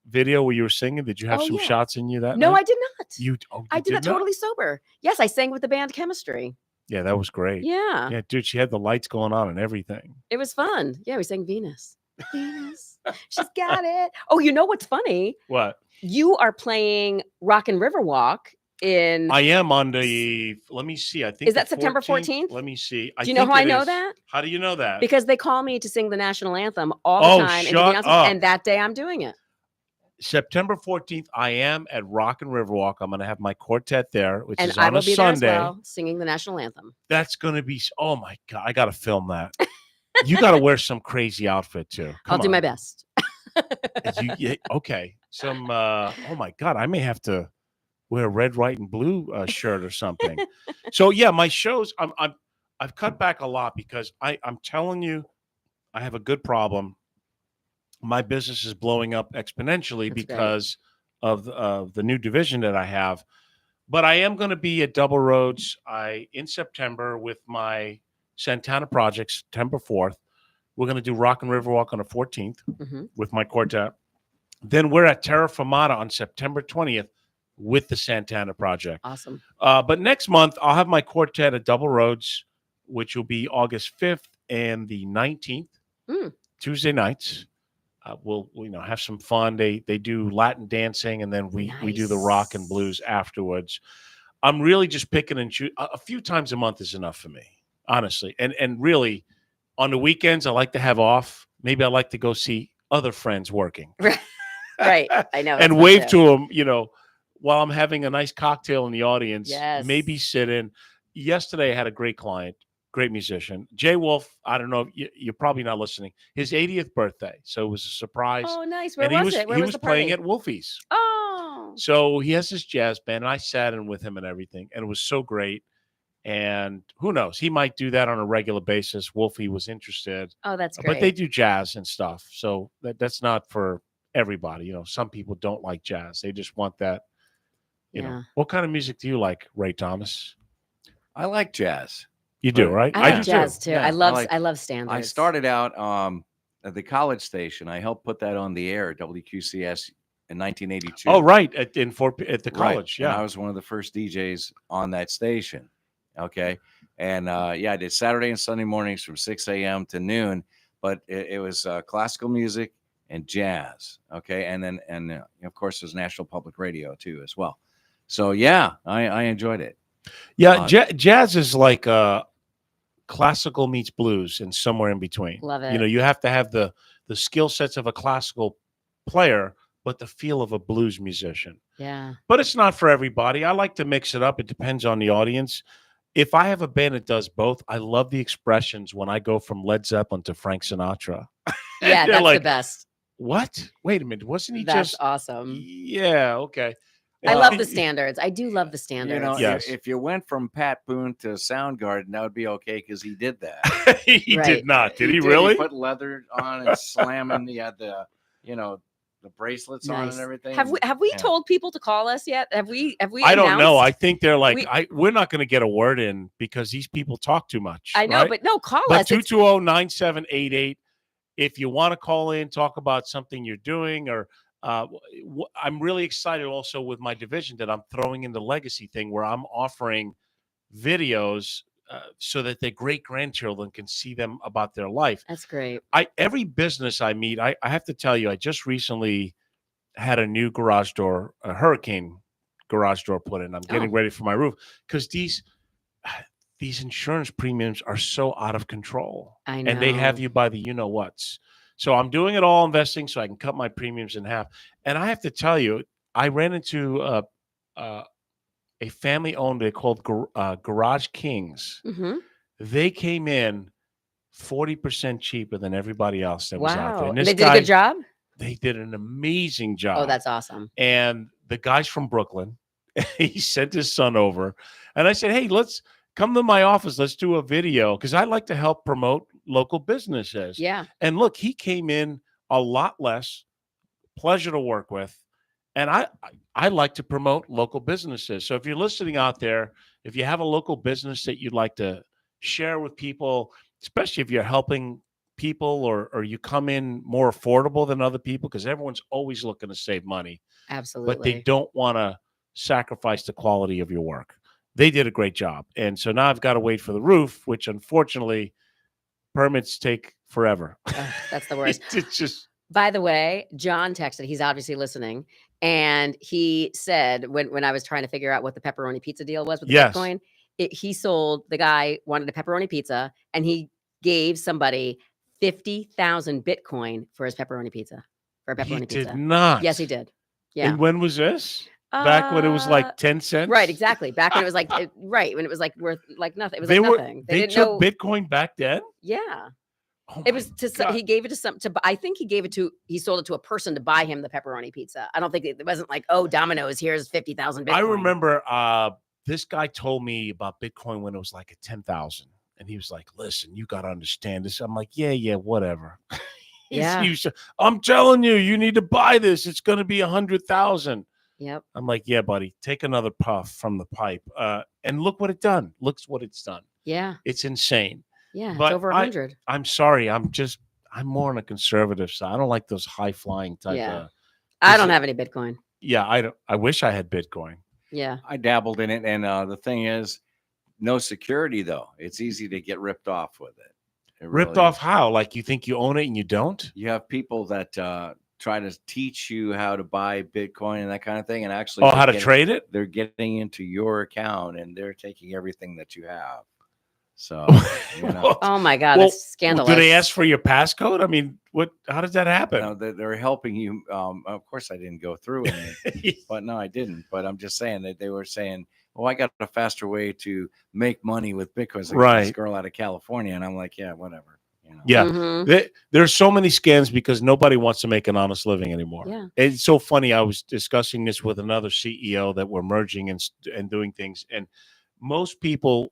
video where you were singing, did you have some shots in you that night? I did not. You I did that totally sober. Yes, I sang with the band Chemistry. Yeah, that was great. Yeah. Yeah, dude, she had the lights going on and everything. It was fun. Yeah, we sang Venus. Venus. She's got it. Oh, you know what's funny? What? You are playing Rock and Riverwalk in. I am on the. Let me see. I think Is that September 14th? Let me see. Do you know how I know that? How do you know that? Because they call me to sing the national anthem all the time. And, shut up. And that day I'm doing it. September 14th, I am at Rock and Riverwalk. I'm going to have my quartet there, which And is I on will a be Sunday. there as well, singing the national anthem. That's going to be. Oh my God, I got to film that. You got to wear some crazy outfit too. I'll do my best. Okay. Some. Oh my God, I may have to wear a red, white, and blue shirt or something. So yeah, my shows. I've cut back a lot because I'm telling you, I have a good problem. My business is blowing up exponentially because of the new division that I have. But I am going to be at Double Roads in September with my Santana project, September 4th. We're going to do Rock and Riverwalk on the 14th with my quartet. Then we're at Terra Firmata on September 20th with the Santana project. Awesome. But next month, I'll have my quartet at Double Roads, which will be August 5th and the 19th, Tuesday nights. We'll have some fun. They do Latin dancing, and then we do the rock and blues afterwards. I'm really just picking and choosing. A few times a month is enough for me, honestly. And really, on the weekends, I like to have off. Maybe I like to go see other friends working. Right. I know. And wave to them, while I'm having a nice cocktail in the audience. Yes. Maybe sit in. Yesterday, I had a great client. Great musician. Jay Wolf, I don't know, you're probably not listening. His 80th birthday. So it was a surprise. Oh, nice. Where was it? He was playing at Wolfie's. Oh. So he has his jazz band, and I sat in with him and everything, and it was so great. And who knows? He might do that on a regular basis. Wolfie was interested. Oh, that's great. But they do jazz and stuff. So that's not for everybody. Some people don't like jazz. They just want that, know. What kind of music do you like, Ray Thomas? I like jazz. You do, right? I like jazz too. Yeah, I love standards. I started out at the college station. I helped put that on the air at WQCS in 1982. Oh, right, at the college. Right. Yeah, and I was one of the first DJs on that station. Okay, and I did Saturday and Sunday mornings from 6 a.m. to noon. But it was classical music and jazz. Okay, and of course there's National Public Radio too as well. So yeah, I enjoyed it. Yeah, jazz is like classical meets blues and somewhere in between. Love it. You have to have the skill sets of a classical player, but the feel of a blues musician. Yeah. But it's not for everybody. I like to mix it up. It depends on the audience. If I have a band that does both, I love the expressions when I go from Led Zeppelin to Frank Sinatra. Yeah, that's the best. What? Wait a minute. Wasn't he That's just awesome. Yeah, okay. I love the standards. I do love the standards. Yes. If you went from Pat Boone to Soundgarden, that would be okay because he did that. He did not. Did he really? He put leather on and slamming. He had the bracelets on and everything. Have we told people to call us yet? Have we? I don't know. I think they're like, we're not going to get a word in because these people talk too much. I know, right? but no, call but us. 220-9788. If you want to call in, talk about something you're doing, or I'm really excited also with my division that I'm throwing in the legacy thing where I'm offering videos so that their great grandchildren can see them about their life. That's great. Every business I meet, I have to tell you, I just recently had a new garage door, a Hurricane garage door put in. I'm getting ready for my roof because these insurance premiums are so out of control. I know. And they have you by the you-know-whats. So I'm doing it all investing so I can cut my premiums in half. And I have to tell you, I ran into a family-owned, they're called Garage Kings. Mm-hmm. They came in 40% cheaper than everybody else that was out there. And they did a good job? They did an amazing job. Oh, that's awesome. And the guy's from Brooklyn. He sent his son over. And I said, hey, let's come to my office. Let's do a video because I like to help promote local businesses. Yeah. And look, he came in a lot less. Pleasure to work with. And I like to promote local businesses. So if you're listening out there, if you have a local business that you'd like to share with people, especially if you're helping people or you come in more affordable than other people, because everyone's always looking to save money. Absolutely. But they don't want to sacrifice the quality of your work. they did a great job. And so now I've got to wait for the roof, which unfortunately permits take forever. Ugh, that's the worst. It's just By the way, John texted. He's obviously listening, and he said when I was trying to figure out what the pepperoni pizza deal was with the Yes. Bitcoin, he sold, the guy wanted a pepperoni pizza, and he gave somebody 50,000 Bitcoin for his pepperoni pizza. For a he pepperoni did pizza. not. Yes, he did. Yeah. And when was this? Back when it was like 10 cents? Right, exactly. Back when it was like right when it was like worth like nothing. It was They like were nothing. they didn't took know. Bitcoin back then? Yeah. Oh It my was to God. he gave it to some to I think he sold it to a person to buy him the pepperoni pizza. I don't think it wasn't like, oh, Domino's, here's 50,000 Bitcoin. I remember this guy told me about Bitcoin when it was like at 10,000. And he was like, listen, you got to understand this. I'm like, yeah, whatever. Yeah. I'm telling you, you need to buy this. It's going to be 100,000. Yep. I'm like, yeah, buddy, take another puff from the pipe. And look what it's done. Yeah. It's insane. Yeah. But It's over 100. I'm sorry. I'm more on a conservative side. I don't like those high flying type Yeah. of. I don't have any Bitcoin. Yeah, I wish I had Bitcoin. Yeah. I dabbled in it, and the thing is, no security though. It's easy to get ripped off with it. Ripped really off how? Like you think you own it and you don't? You have people that try to teach you how to buy Bitcoin and that kind of thing, and actually, Oh, how to trade it? They're getting into your account and they're taking everything that you have. So, Oh my God, Well, that's scandalous. Do they ask for your passcode? I mean, how does that happen? No, they're helping you. Of course, I didn't go through it, but no, I didn't. But I'm just saying that they were saying, "Oh, I got a faster way to make money with Bitcoin." Like Right. This girl out of California, and I'm like, "Yeah, whatever." Yeah, Mhm. there's so many scams because nobody wants to make an honest living anymore. Yeah. It's so funny. I was discussing this with another CEO that we're merging and doing things, and most people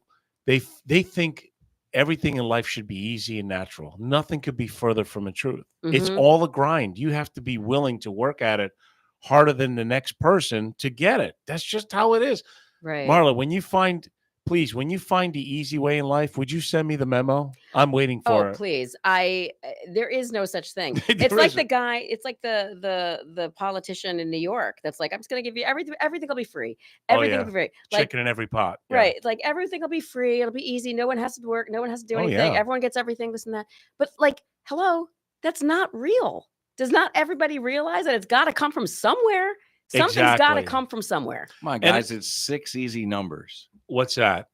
they think everything in life should be easy and natural. Nothing could be further from the truth. It's Mhm. all a grind. You have to be willing to work at it harder than the next person to get it. That's just how it is. Right. Marla, when you find the easy way in life, would you send me the memo? I'm waiting for Oh, it. please. There is no such thing. There It's like isn't. the guy, it's like the politician in New York that's like, I'm just gonna give you everything will be free. Everything will yeah. be free. Like, Chicken in every pot. Yeah. right. It's like everything will be free. It'll be easy. No one has to work. No one has to do Oh, anything. yeah. Everyone gets everything, this and that. But like, hello, that's not real. Does not everybody realize that it's gotta come from somewhere? Something's gotta Exactly. come from somewhere. Come on, guys, it's 6 easy numbers. What's that?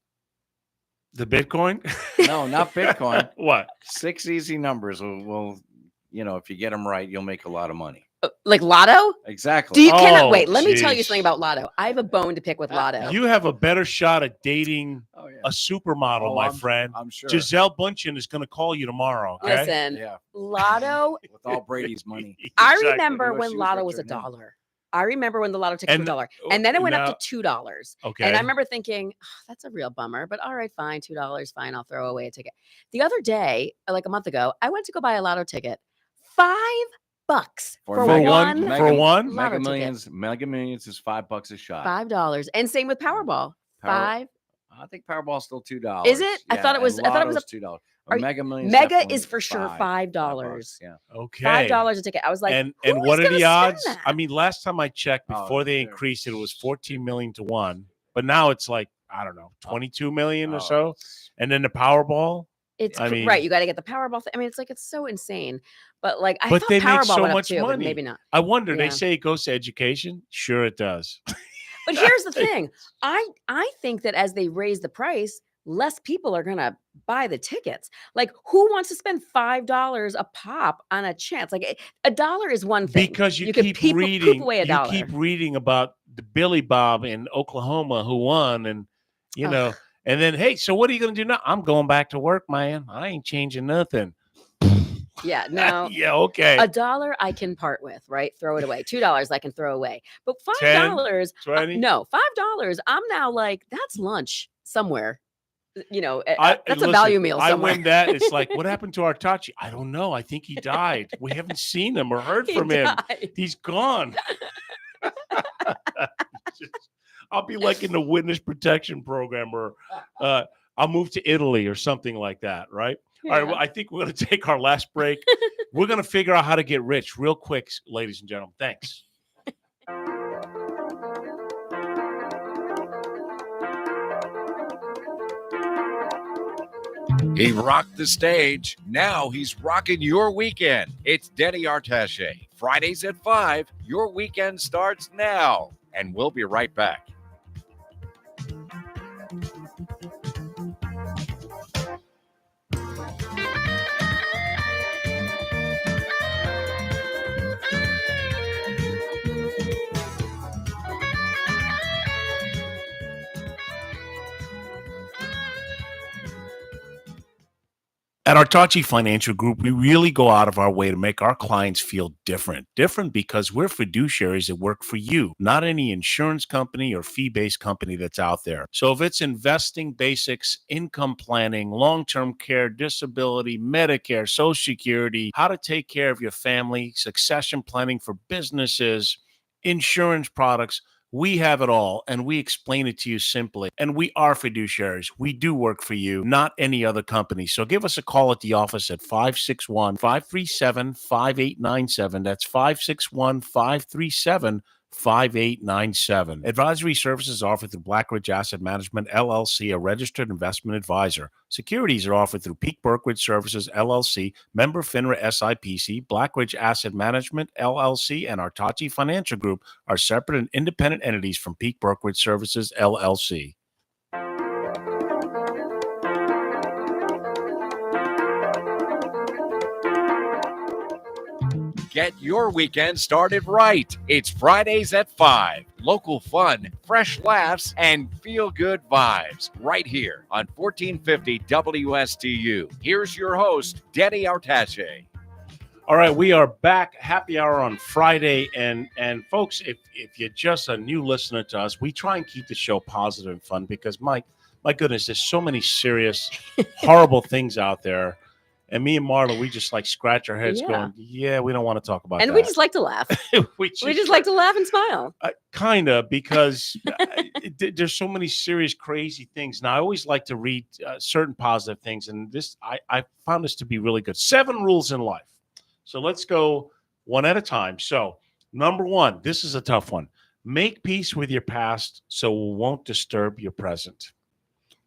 The Bitcoin? No, not Bitcoin. What? 6 easy numbers will, if you get them right, you'll make a lot of money. Like Lotto? Exactly. Do you Oh, cannot wait? Let me tell you geez. something about Lotto. I have a bone to pick with Lotto. You have a better shot at dating Oh, yeah. a supermodel, Oh, my friend. I'm sure. Giselle Bundchen is going to call you tomorrow. Okay? Listen, Yeah, Lotto. with all Brady's money. I Exactly. remember Well, when she was Lotto right was there now. $1. I remember when the Lotto tickets were And- $1, and then it went now- up to $2. Okay. And I remember thinking, oh, that's a real bummer, but all right, fine, $2, fine, I'll throw away a ticket. The other day, like a month ago, I went to go buy a Lotto ticket, $5 for Mega- one Mega- for one? Lotto Mega Millions is $5 a shot. $5, and same with Powerball, $5. I think Powerball's still $2. Is it? I thought it was- and I thought it was Lotto's $2. Are- Mega Millions. Mega definitely is for sure $5. Yeah. Okay. $5 a ticket. I was like, and who what is are the gonna odds? spend I that? mean, last time I checked, Oh, before they they're- increased it, it was 14 million to 1. But now it's like, I don't know, 22 million or so. it's- And then the Powerball. It's I mean- right. You got to get the Powerball. I mean, it's like it's so insane. But like, I But thought they make Powerball so went up much too, but money. maybe not. I wonder, Yeah. they say it goes to education. Sure, it does. But here's the thing. I think that as they raise the price, less people are gonna buy the tickets. Like, who wants to spend $5 a pop on a chance? Like, $1 is one thing. Because you could keep poop reading, away you $1. keep reading about the Billy Bob in Oklahoma who won, and you know, Ugh. and then hey, so what are you going to do now? I'm going back to work, man. I ain't changing nothing. Yeah, no. Yeah, okay. $1 I can part with, right? Throw it away. $2 I can throw away. But $5, 20? no, $5. I'm now like, that's lunch somewhere. You know, that's Listen, a value meal I somewhere. win that. It's like, what happened to Artache? I don't know. I think he died. We haven't seen him or heard He from him. died. He's gone. I'll be like in the witness protection program, or I'll move to Italy or something like that, right? All right, well, I think we're going to take our last break. We're going to figure out how to get rich real quick, ladies and gentlemen. Thanks. He rocked the stage. Now he's rocking your weekend. It's Denny Artache. Fridays at 5. Your weekend starts now. And we'll be right back. At Artache Financial Group, we really go out of our way to make our clients feel different. Different because we're fiduciaries that work for you, not any insurance company or fee-based company that's out there. So if it's investing basics, income planning, long-term care, disability, Medicare, Social Security, how to take care of your family, succession planning for businesses, insurance products, we have it all, and we explain it to you simply. And we are fiduciaries. We do work for you, not any other company. So give us a call at the office at 561-537-5897. That's 561-537-5897. Advisory services offered through Blackridge Asset Management, LLC, a registered investment advisor. Securities are offered through Peak Brokerage Services, LLC, member FINRA SIPC. Blackridge Asset Management, LLC, and Artache Financial Group are separate and independent entities from Peak Brokerage Services, LLC. Get your weekend started right. It's Fridays at 5. Local fun, fresh laughs, and feel-good vibes right here on 1450 WSTU. Here's your host, Denny Artache. All right, we are back. Happy hour on Friday. And folks, if you're just a new listener to us, we try and keep the show positive and fun because, my goodness, there's so many serious, horrible things out there. And me and Marla, we just like scratch our heads going, yeah, we don't want to talk about that. And we just like to laugh. we just like to laugh and smile. Kind of, because there's so many serious, crazy things. Now, I always like to read certain positive things. And this, I found this to be really good. 7 rules in life. So let's go one at a time. So number 1, this is a tough one. Make peace with your past so it won't disturb your present.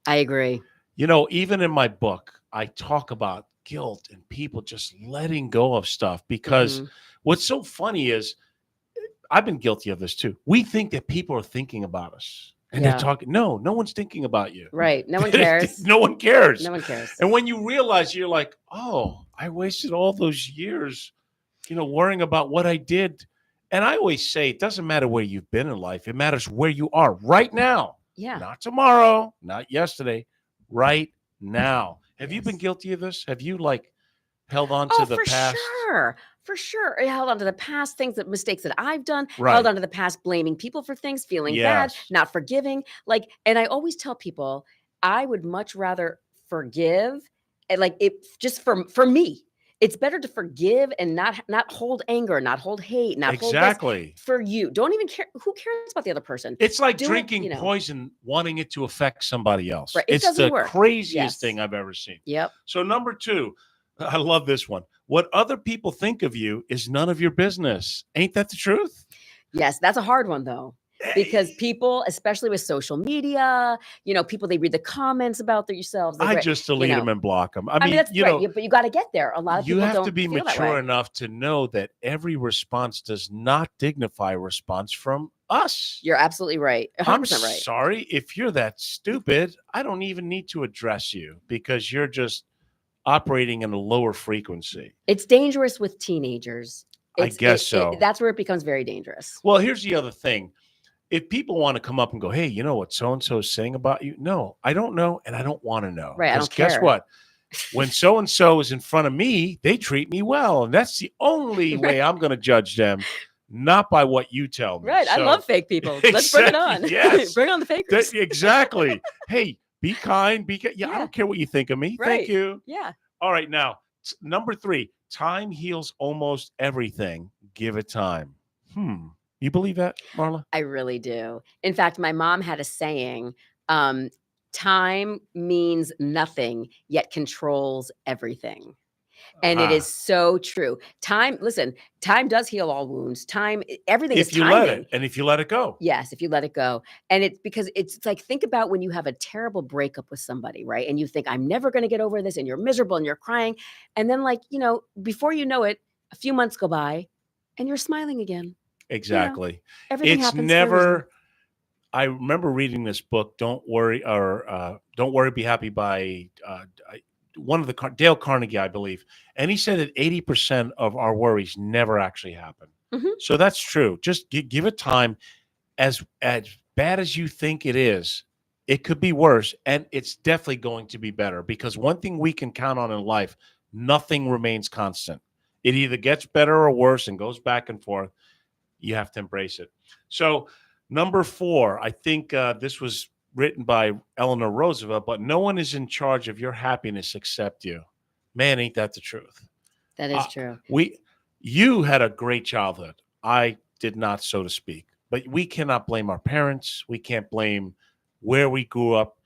I agree. You know, even in my book, I talk about guilt and people just letting go of stuff because what's so funny is I've been guilty of this too. We think that people are thinking about us and they're talking. No one's thinking about you. Right. No one cares. No one cares. No one cares. And when you realize, you're like, oh, I wasted all those years, worrying about what I did. And I always say, it doesn't matter where you've been in life. It matters where you are right now. Yeah. Not tomorrow, not yesterday, right now. Have you been guilty of this? Have you held on to the past? For sure. I held on to the past mistakes that I've done, Right. Held on to the past, blaming people for things, feeling bad, not forgiving. And I always tell people, I would much rather forgive. And just for me, it's better to forgive and not hold anger, not hold hate, not hold this for you. Don't even care. Who cares about the other person? It's like drinking poison, wanting it to affect somebody else. Right. It's the work. craziest thing I've ever seen. Yep. So number 2, I love this one. What other people think of you is none of your business. Ain't that the truth? Yes, that's a hard one though. Because people, especially with social media, people, they read the comments about yourselves. I just delete them and block them. I mean, that's right. But you got to get there. A lot of people you have don't to be feel mature enough to know that every response does not dignify a response from us. You're absolutely right. 100% I'm right. sorry if you're that stupid. I don't even need to address you because you're just operating in a lower frequency. It's dangerous with teenagers. I guess so. That's where it becomes very dangerous. Well, here's the other thing. If people want to come up and go, hey, you know what so-and-so is saying about you? No, I don't know, and I don't want to know. Right, I don't care. Guess what? When so-and-so is in front of me, they treat me well, and that's the only way I'm going to judge them, not by what you tell me. Right, so, I love fake people. Let's bring it on. Yes. Bring on the fakers. Exactly. Hey, be kind. Yeah, I don't care what you think of me. Right. Thank you. Yeah. All right, now, number 3, time heals almost everything. Give it time. You believe that, Marla? I really do. In fact, my mom had a saying, time means nothing, yet controls everything. And it is so true. Time does heal all wounds. Everything is if you timing. let it, and if you let it go. Yes, if you let it go. And it's because it's like, think about when you have a terrible breakup with somebody, right? And you think, I'm never going to get over this, and you're miserable and you're crying. And then, like, before you know it, a few months go by and you're smiling again. Exactly. Everything It's happens for a reason. never. I remember reading this book, Don't Worry, Be Happy, by one of the Dale Carnegie, I believe. And he said that 80% of our worries never actually happen. Mhm. So that's true. Just give it time. As bad as you think it is, it could be worse. And it's definitely going to be better, because one thing we can count on in life, nothing remains constant. It either gets better or worse and goes back and forth. You have to embrace it. So number 4, I think this was written by Eleanor Roosevelt, but no one is in charge of your happiness except you. Man, ain't that the truth? That is true. You had a great childhood. I did not, so to speak. But we cannot blame our parents. We can't blame where we grew up.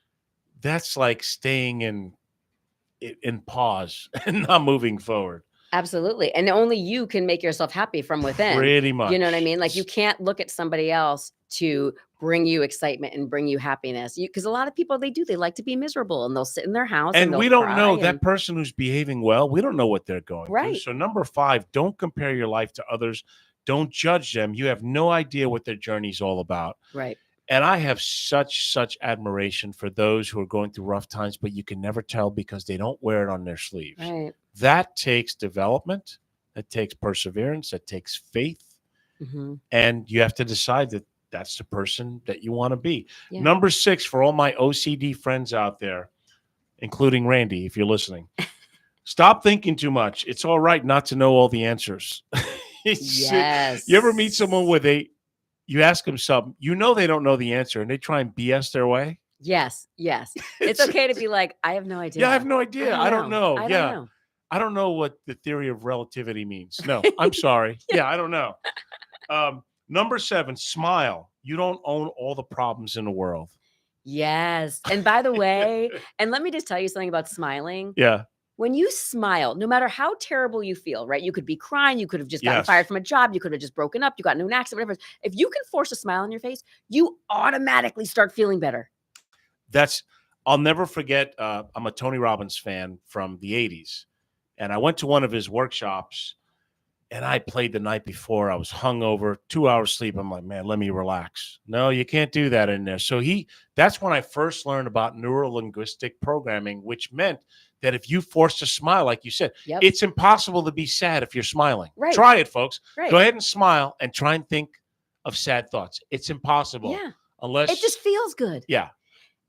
That's like staying in pause and not moving forward. Absolutely. And only you can make yourself happy from within. Pretty much. You know what I mean? Like, you can't look at somebody else to bring you excitement and bring you happiness. Because a lot of people, they like to be miserable, and they'll sit in their house and we don't know and... that person who's behaving well. We don't know what they're going through. Right. So number 5, don't compare your life to others. Don't judge them. You have no idea what their journey is all about. Right. And I have such admiration for those who are going through rough times, but you can never tell because they don't wear it on their sleeves. Right. That takes development. That takes perseverance. That takes faith. Mm-hmm. And you have to decide that that's the person that you want to be. Yeah. Number 6, for all my OCD friends out there, including Randy, if you're listening, stop thinking too much. It's all right not to know all the answers. Yes. You ever meet someone where you ask them something, they don't know the answer, and they try and BS their way? Yes. It's okay to be like, I have no idea. Yeah, I have no idea. I don't know. I don't know. I don't know what the theory of relativity means. No, I'm sorry. Yeah, I don't know. Number 7, smile. You don't own all the problems in the world. Yes. And by the way, and let me just tell you something about smiling. Yeah. When you smile, no matter how terrible you feel, right? You could be crying. You could have just gotten fired from a job. You could have just broken up. You got into an accident, whatever. If you can force a smile on your face, you automatically start feeling better. I'll never forget. I'm a Tony Robbins fan from the 80s. And I went to one of his workshops, and I played the night before. I was hungover, 2 hours sleep. I'm like, man, let me relax. No, you can't do that in there. So that's when I first learned about neuro-linguistic programming, which meant that if you forced a smile, like you said, it's impossible to be sad if you're smiling. Right. Try it, folks. Right. Go ahead and smile and try and think of sad thoughts. It's impossible. Yeah. Unless it just feels good. Yeah.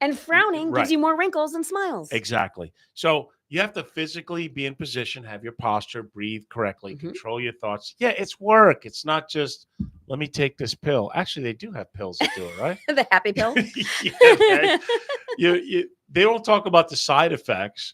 And frowning gives you more wrinkles than smiles. Exactly. So you have to physically be in position, have your posture, breathe correctly, control your thoughts. Yeah, it's work. It's not just, let me take this pill. Actually, they do have pills that do it, right? The happy pill? They don't talk about the side effects.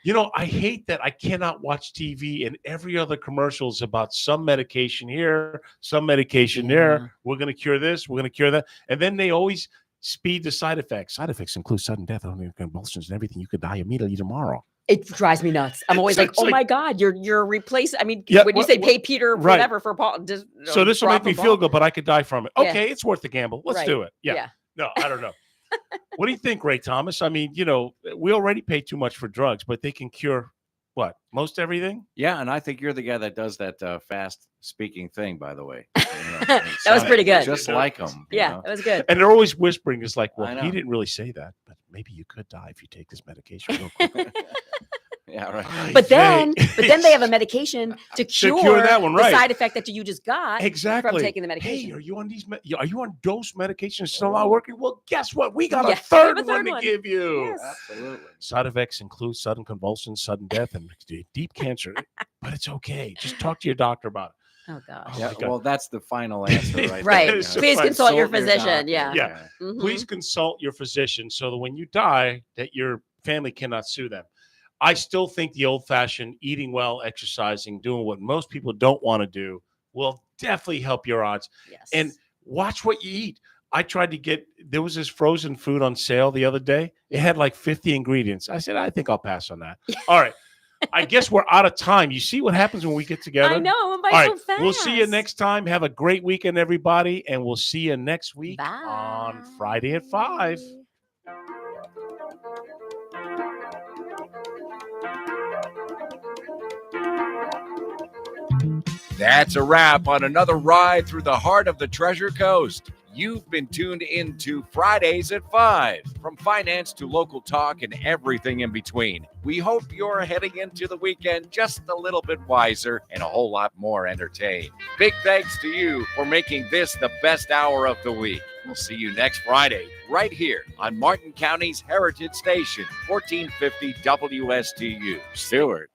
I hate that I cannot watch TV and every other commercial is about some medication here, some medication there. We're going to cure this. We're going to cure that. And then they always speed the side effects. Side effects include sudden death, convulsions, and everything. You could die immediately tomorrow. It drives me nuts. I'm always my God, you're replacing. I mean, when you say pay Peter, whatever, for Paul. So this will make me feel good, but I could die from it. Okay, it's worth the gamble. Let's do it. Yeah. No, I don't know. What do you think, Ray Thomas? I mean, we already pay too much for drugs, but they can cure what? Most everything? Yeah, and I think you're the guy that does that fast speaking thing, by the way. That was pretty good. Just like them. Yeah, it was good. And they're always whispering. It's like, well, he didn't really say that, but maybe you could die if you take this medication real quick. Yeah, right. But then they have a medication to cure that one, the side effect that you just got from taking the medication. Hey, are you on are you on dose medication still not working? Well, guess what? We got a third one to give you. Yes. Absolutely. Side effects include sudden convulsions, sudden death, and deep cancer. But it's okay. Just talk to your doctor about it. Oh gosh. Yeah, well, that's the final answer, right? Right. There. Please consult your physician. Yeah. Mm-hmm. Please consult your physician so that when you die, that your family cannot sue them. I still think the old-fashioned eating well, exercising, doing what most people don't want to do will definitely help your odds. Yes. And watch what you eat. I tried to there was this frozen food on sale the other day. It had like 50 ingredients. I said, I think I'll pass on that. All right. I guess we're out of time. You see what happens when we get together? I know. I'm by All so right, fast. we'll see you next time. Have a great weekend, everybody, and we'll see you next week on Friday at 5. That's a wrap on another ride through the heart of the Treasure Coast. You've been tuned into Fridays at 5, from finance to local talk and everything in between. We hope you're heading into the weekend just a little bit wiser and a whole lot more entertained. Big thanks to you for making this the best hour of the week. We'll see you next Friday right here on Martin County's Heritage Station, 1450 WSTU. Stewart.